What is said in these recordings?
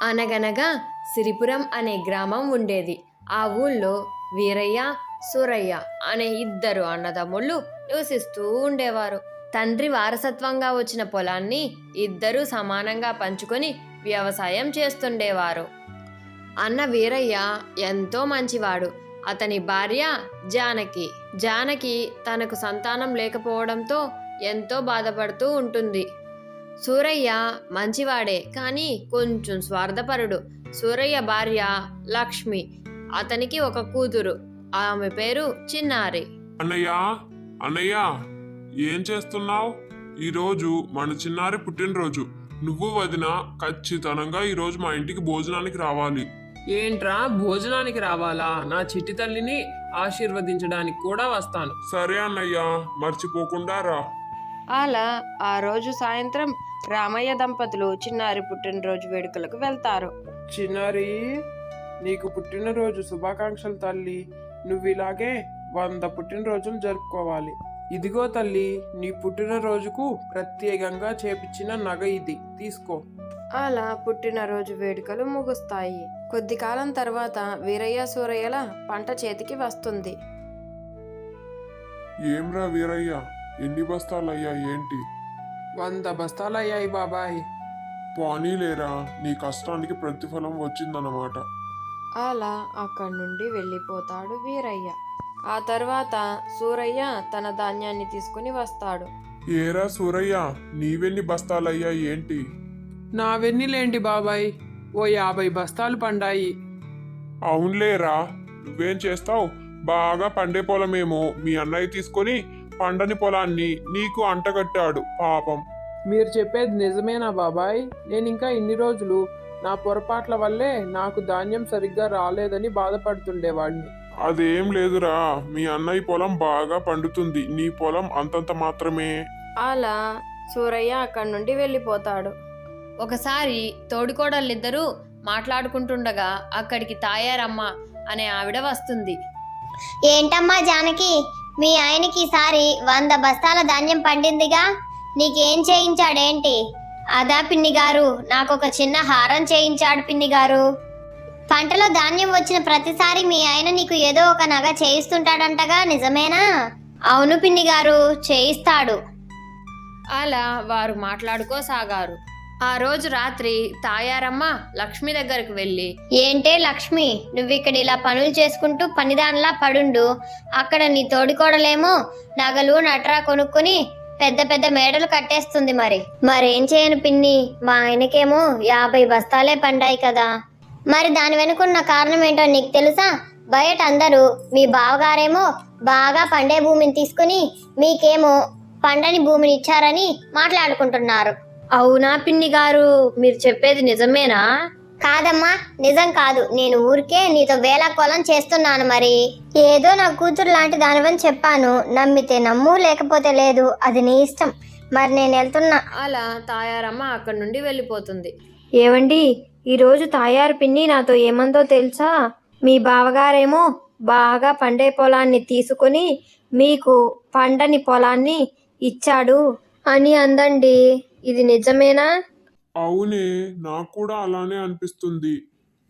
అనగనగా సిరిపురం అనే గ్రామం ఉండేది. ఆ ఊళ్ళో వీరయ్య, సూరయ్య అనే ఇద్దరు అన్నదమ్ముళ్ళు నివసిస్తూ ఉండేవారు. తండ్రి వారసత్వంగా వచ్చిన పొలాన్ని ఇద్దరూ సమానంగా పంచుకొని వ్యవసాయం చేస్తుండేవారు. అన్న వీరయ్య ఎంతో మంచివాడు. అతని భార్య జానకి. జానకి తనకు సంతానం లేకపోవడంతో ఎంతో బాధపడుతూ ఉంటుంది. సూరయ్య మంచివాడే, కానీ కొంచెం స్వార్థపరుడు. సూరయ్య భార్య లక్ష్మి. అతనికి ఒక కూతురు. ఆమె పేరు చిన్నారి. అన్నయ్య అన్నయ్య ఏం చేస్తున్నావు? ఈరోజు మన చిన్నారి పుట్టినరోజు. నువ్వు వదిన ఖచ్చితంగా ఈరోజు మా ఇంటికి భోజనానికి రావాలి. ఏంట్రా భోజనానికి రావాలా? నా చిట్టి తల్లిని ఆశీర్వదించడానికి కూడా వస్తాను. సరే అన్నయ్య, మర్చిపోకుండా రా. అలా ఆ రోజు సాయంత్రం రామయ్య దంపతులు చిన్నారి పుట్టినరోజు వేడుకలకు వెళ్తారు. చిన్నారి, నీకు పుట్టినరోజు శుభాకాంక్షలు తల్లి. నువ్వు ఇలాగే 100 పుట్టినరోజులు జరుపుకోవాలి. ఇదిగో తల్లి, నీ పుట్టినరోజుకు ప్రత్యేకంగా చేపించిన నగ ఇది, తీసుకో. అలా పుట్టినరోజు వేడుకలు ముగుస్తాయి. కొద్ది కాలం తర్వాత వీరయ్య సూరయ్యల పంట చేతికి వస్తుంది. ఏంరా వీరయ్య, ఎన్ని బస్తాలయ్యా ఏంటి? 100 బస్తాలు అయ్యాయి బాబాయ్. పోనీలేరా, నీ కష్టానికి ప్రతిఫలం వచ్చిందన్నమాట. అలా అక్కడి నుండి వెళ్ళిపోతాడు వీరయ్య. ఆ తర్వాత సూరయ్య తన ధాన్యాన్ని తీసుకుని వస్తాడు. ఏరా సూరయ్య, నీవెన్ని బస్తాలయ్యా ఏంటి? నావెన్నిలేంటి బాబాయ్, ఓ 50 బస్తాలు పండాయి. అవునులేరా, నువ్వేం చేస్తావు? బాగా పండే పొలమేమో మీ అన్నయ్య తీసుకొని పండని పొలాన్ని నీకు అంటగట్టాడు పాపం. మీరు చెప్పేది నిజమేనా బాబాయ్? నేను ఇంకా ఇన్ని రోజులు నా పొరపాట్ల వల్లే నాకు ధాన్యం సరిగ్గా రాలేదని బాధపడుతుండేవాడిని. అదేం లేదురా, మీ అన్నయ్య పొలం బాగా పండుతుంది, నీ పొలం అంతంత మాత్రమే. అలా సూరయ్య అక్కడి నుండి వెళ్ళిపోతాడు. ఒకసారి తోడికోడళ్ళిద్దరూ మాట్లాడుకుంటుండగా అక్కడికి తాయారమ్మ అనే ఆవిడ వస్తుంది. ఏంటమ్మా జానకి, మీ ఆయనకి ఈసారి 100 బస్తాల ధాన్యం పండిందిగా, నీకేం చేయించాడేంటి? అదా పిన్ని గారు, నాకు ఒక చిన్న హారం చేయించాడు పిన్ని గారు. పంటలో ధాన్యం వచ్చిన ప్రతిసారి మీ ఆయన నీకు ఏదో ఒక నగ చేయిస్తుంటాడంటగా, నిజమేనా? అవును పిన్ని గారు, చేయిస్తాడు. అలా వారు మాట్లాడుకోసాగారు. ఆ రోజు రాత్రి తాయారమ్మ లక్ష్మి దగ్గరకు వెళ్ళి, ఏంటే లక్ష్మి, నువ్విక్కడ ఇలా పనులు చేసుకుంటూ పనిదానిలా పడుండు. అక్కడ నీ తోడికోడలేమో నగలు నట్రా కొనుక్కుని పెద్ద పెద్ద మేడలు కట్టేస్తుంది. మరేం చేయను పిన్ని, మా ఆయనకేమో 50 బస్తాలే పండాయి కదా. మరి దాని వెనుకున్న కారణం ఏంటో నీకు తెలుసా? బయట అందరూ మీ బావగారేమో బాగా పండే భూమిని తీసుకుని మీకేమో పండని భూమిని ఇచ్చారని మాట్లాడుకుంటున్నారు. అవునా పిన్ని గారు, మీరు చెప్పేది నిజమేనా? కాదమ్మా, నిజం కాదు. నేను ఊరికే నీతో వేళాకోళం చేస్తున్నాను. మరి ఏదో నా కూతురు లాంటి దానివని చెప్పాను. నమ్మితే నమ్ము, లేకపోతే లేదు, అది నీ ఇష్టం. మరి నేను వెళ్తున్నా. అలా తాయారమ్మ అక్కడి నుండి వెళ్ళిపోతుంది. ఏవండి, ఈరోజు తాయారు పిన్ని నాతో ఏమందో తెలుసా? మీ బావగారేమో బాగా పండే పొలాన్ని తీసుకుని మీకు పండని పొలాన్ని ఇచ్చాడు అని అందండి. ఇది నిజమేనా? అవునే, నాకు కూడా అలానే అనిపిస్తుంది.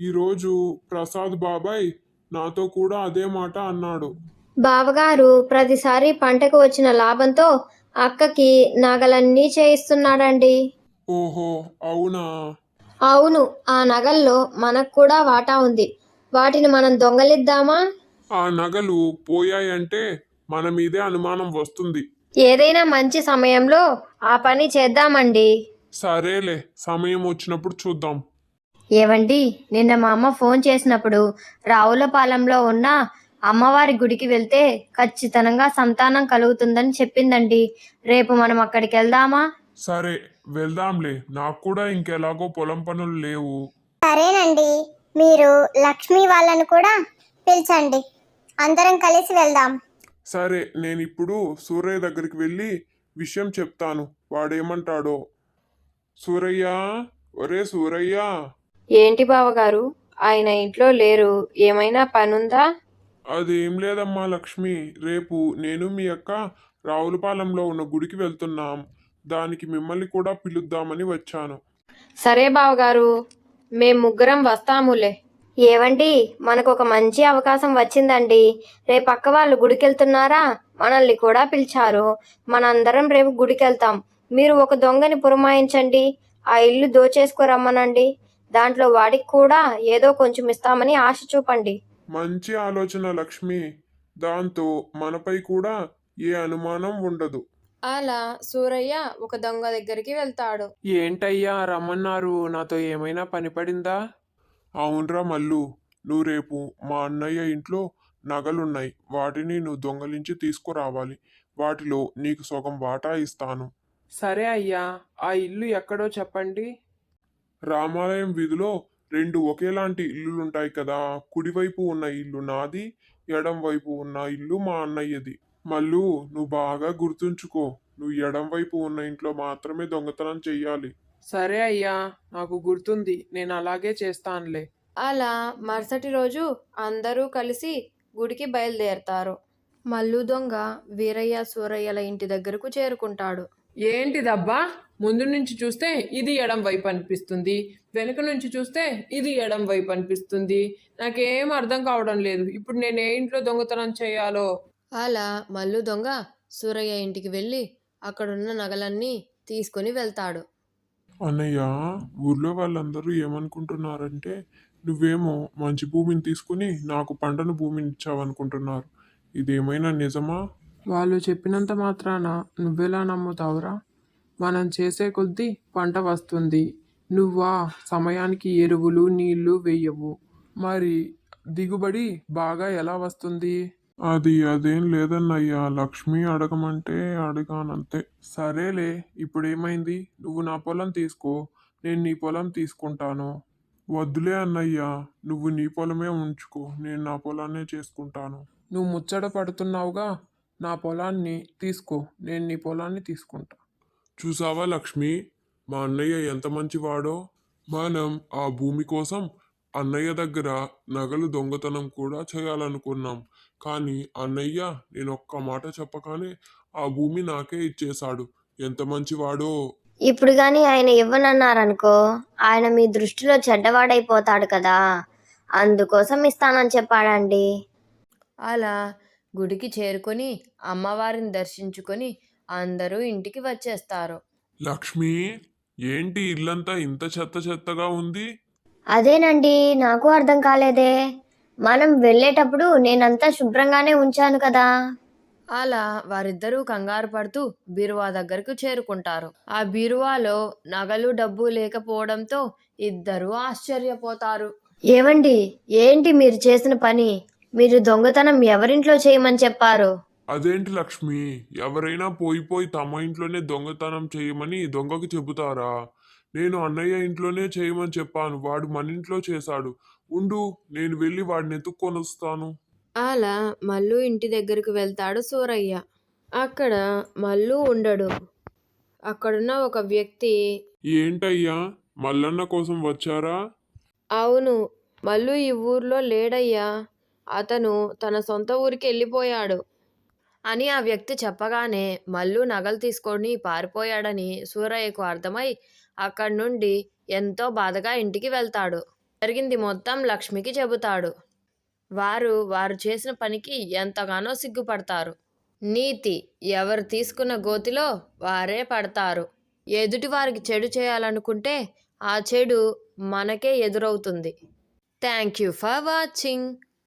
ఈరోజు ప్రసాద్ బాబాయ్ నాతో కూడా అదే మాట అన్నాడు. బావగారు ప్రతిసారి పంటకు వచ్చిన లాభంతో అక్కకి నగలన్నీ చేయిస్తున్నాడండి. ఓహో, అవునా? అవును, ఆ నగల్లో మనకు కూడా వాటా ఉంది. వాటిని మనం దొంగలిద్దామా? ఆ నగలు పోయాయంటే మన మీదే అనుమానం వస్తుంది. ఏదైనా మంచి సమయంలో ఆ పని చేద్దామండి. సరేలే, సమయం వచ్చినప్పుడు చూద్దాం. ఏవండి, నిన్న మా అమ్మ ఫోన్ చేసినప్పుడు రావులపాలెంలో ఉన్న అమ్మవారి గుడికి వెళ్తే ఖచ్చితంగా సంతానం కలుగుతుందని చెప్పిందండి. రేపు మనం అక్కడికి వెళ్దామా? సరే, వెళ్దాంలే. నాకు కూడా ఇంకెలాగో పొలం పనులు లేవు. సరేనండి, మీరు లక్ష్మి వాళ్ళను కూడా పిలిచండి, అందరం కలిసి వెళ్దాం. సరే, నేను ఇప్పుడు సూరయ్య దగ్గరికి వెళ్ళి విషయం చెప్తాను, వాడేమంటాడో. సూరయ్య, ఒరే సూరయ్య. ఏంటి బావగారు, ఆయన ఇంట్లో లేరు, ఏమైనా పనుందా? అదేం లేదమ్మా లక్ష్మి, రేపు నేను మీ అక్క రావులపాలెంలో ఉన్న గుడికి వెళ్తున్నాం. దానికి మిమ్మల్ని కూడా పిలుద్దామని వచ్చాను. సరే బావగారు, మేం ముగ్గురం వస్తాములే. ఏవండి, మనకు ఒక మంచి అవకాశం వచ్చిందండి. రేపు పక్క వాళ్ళు గుడికెళ్తున్నారా? మనల్ని కూడా పిలిచారు. మనందరం రేపు గుడికెళ్తాం. మీరు ఒక దొంగని పురమాయించండి, ఆ ఇల్లు దోచేసుకురమ్మనండి. దాంట్లో వాడికి కూడా ఏదో కొంచెం ఇస్తామని ఆశ చూపండి. మంచి ఆలోచన లక్ష్మి. దాంతో మనపై కూడా ఏ అనుమానం ఉండదు. అలా సూరయ్య ఒక దొంగ దగ్గరికి వెళ్తాడు. ఏంటయ్యా రమ్మన్నారు? నాతో ఏమైనా పని పడిందా? అవునరా మల్లు, నువ్వు రేపు మా అన్నయ్య ఇంట్లో నగలున్నాయి, వాటిని నువ్వు దొంగలించి తీసుకురావాలి. వాటిలో నీకు సగం వాటా ఇస్తాను. సరే అయ్యా, ఆ ఇల్లు ఎక్కడో చెప్పండి. రామాలయం వీధిలో 2 ఒకేలాంటి ఇల్లులుంటాయి కదా. కుడివైపు ఉన్న ఇల్లు నాది, ఎడం వైపు ఉన్న ఇల్లు మా అన్నయ్యది. మల్లు, నువ్వు బాగా గుర్తుంచుకో, నువ్వు ఎడం వైపు ఉన్న ఇంట్లో మాత్రమే దొంగతనం చెయ్యాలి. సరే అయ్యా, నాకు గుర్తుంది, నేను అలాగే చేస్తానులే. అలా మరుసటి రోజు అందరూ కలిసి గుడికి బయలుదేరతారు. మల్లు దొంగ వీరయ్య సూరయ్యల ఇంటి దగ్గరకు చేరుకుంటాడు. ఏంటిదబ్బా, ముందు నుంచి చూస్తే ఇది ఎడం వైపు అనిపిస్తుంది, వెనుక నుంచి చూస్తే ఇది ఎడం వైపు అనిపిస్తుంది. నాకేం అర్థం కావడం లేదు. ఇప్పుడు నేను ఏ ఇంట్లో దొంగతనం చేయాలో? అలా మల్లు దొంగ సూరయ్య ఇంటికి వెళ్ళి అక్కడున్న నగలన్నీ తీసుకుని వెళ్తాడు. అన్నయ్య, ఊర్లో వాళ్ళందరూ ఏమనుకుంటున్నారంటే నువ్వేమో మంచి భూమిని తీసుకుని నాకు పంటను భూమిని ఇచ్చావనుకుంటున్నారు. ఇదేమైనా నిజమా? వాళ్ళు చెప్పినంత మాత్రాన నువ్వెలా నమ్ముతావురా? మనం చేసే కొద్దీ పంట వస్తుంది. నువ్వా సమయానికి ఎరువులు నీళ్లు వేయవు, మరి దిగుబడి బాగా ఎలా వస్తుంది? అదేం లేదన్నయ్యా, లక్ష్మి అడగమంటే అడిగానంతే. సరేలే, ఇప్పుడేమైంది? నువ్వు నా పొలం తీసుకో, నేను నీ పొలం తీసుకుంటాను. వద్దులే అన్నయ్యా, నువ్వు నీ పొలమే ఉంచుకో, నేను నా పొలాన్నే చేసుకుంటాను. నువ్వు ముచ్చట పడుతున్నావుగా, నా పొలాన్ని తీసుకో, నేను నీ పొలాన్ని తీసుకుంటా. చూసావా లక్ష్మి, మా అన్నయ్య ఎంత మంచివాడో. మనం ఆ భూమి కోసం అన్నయ్య దగ్గర నగలు దొంగతనం కూడా చేయాలనుకున్నాం, కానీ అన్నయ్య నేను ఒక్క మాట చెప్పగానే ఆ భూమి నాకే ఇచ్చేశాడు. ఎంత మంచివాడో. ఇప్పుడు కానీ ఆయన ఇవ్వనన్నారనుకో, ఆయన మీ దృష్టిలో చెడ్డవాడైపోతాడు కదా, అందుకోసం ఇస్తానని చెప్పాడండి. అలా గుడికి చేరుకొని అమ్మవారిని దర్శించుకొని అందరూ ఇంటికి వచ్చేస్తారు. లక్ష్మి, ఏంటి ఇల్లంతా ఇంత చెత్త చెత్తగా ఉంది? అదేనండి, నాకు అర్థం కాలేదే. మనం వెళ్ళేటప్పుడు నేనంతా శుభ్రంగానే ఉంచాను కదా. అలా వారిద్దరూ కంగారు పడుతూ బీరువా దగ్గరకు చేరుకుంటారు. ఆ బీరువాలో నగలు డబ్బు లేకపోవడంతో ఇద్దరూ ఆశ్చర్యపోతారు. ఏవండి, ఏంటి మీరు చేసిన పని? మీరు దొంగతనం ఎవరింట్లో చేయమని చెప్పారు? అదేంటి లక్ష్మి, ఎవరైనా పోయి తమ ఇంట్లోనే దొంగతనం చేయమని దొంగకు చెబుతారా? నేను అన్నయ్య ఇంట్లోనే చేయమని చెప్పాను, వాడు మన ఇంట్లో చేశాడు. ఉండు, నేను వెళ్ళి వాడిని ఎత్తుక్కొని వస్తాను. అలా మల్లు ఇంటి దగ్గరకు వెళ్తాడు సూరయ్య. అక్కడ మల్లు ఉండడు. అక్కడున్న ఒక వ్యక్తి, ఏంటయ్యా, మల్లన్న కోసం వచ్చారా? అవును, మల్లు ఈ ఊర్లో లేడయ్యా, అతను తన సొంత ఊరికి వెళ్ళిపోయాడు అని ఆ వ్యక్తి చెప్పగానే మల్లు నగలు తీసుకొని పారిపోయాడని సూరయ్యకు అర్థమై అక్కడి నుండి ఎంతో బాధగా ఇంటికి వెళ్తాడు. జరిగింది మొత్తం లక్ష్మికి చెబుతాడు. వారు చేసిన పనికి ఎంతగానో సిగ్గుపడతారు. నీతి, ఎవరు తీసుకున్న గోతిలో వారే పడతారు. ఎదుటి వారికి చెడు చేయాలనుకుంటే ఆ చెడు మనకే ఎదురవుతుంది. Thank you for watching.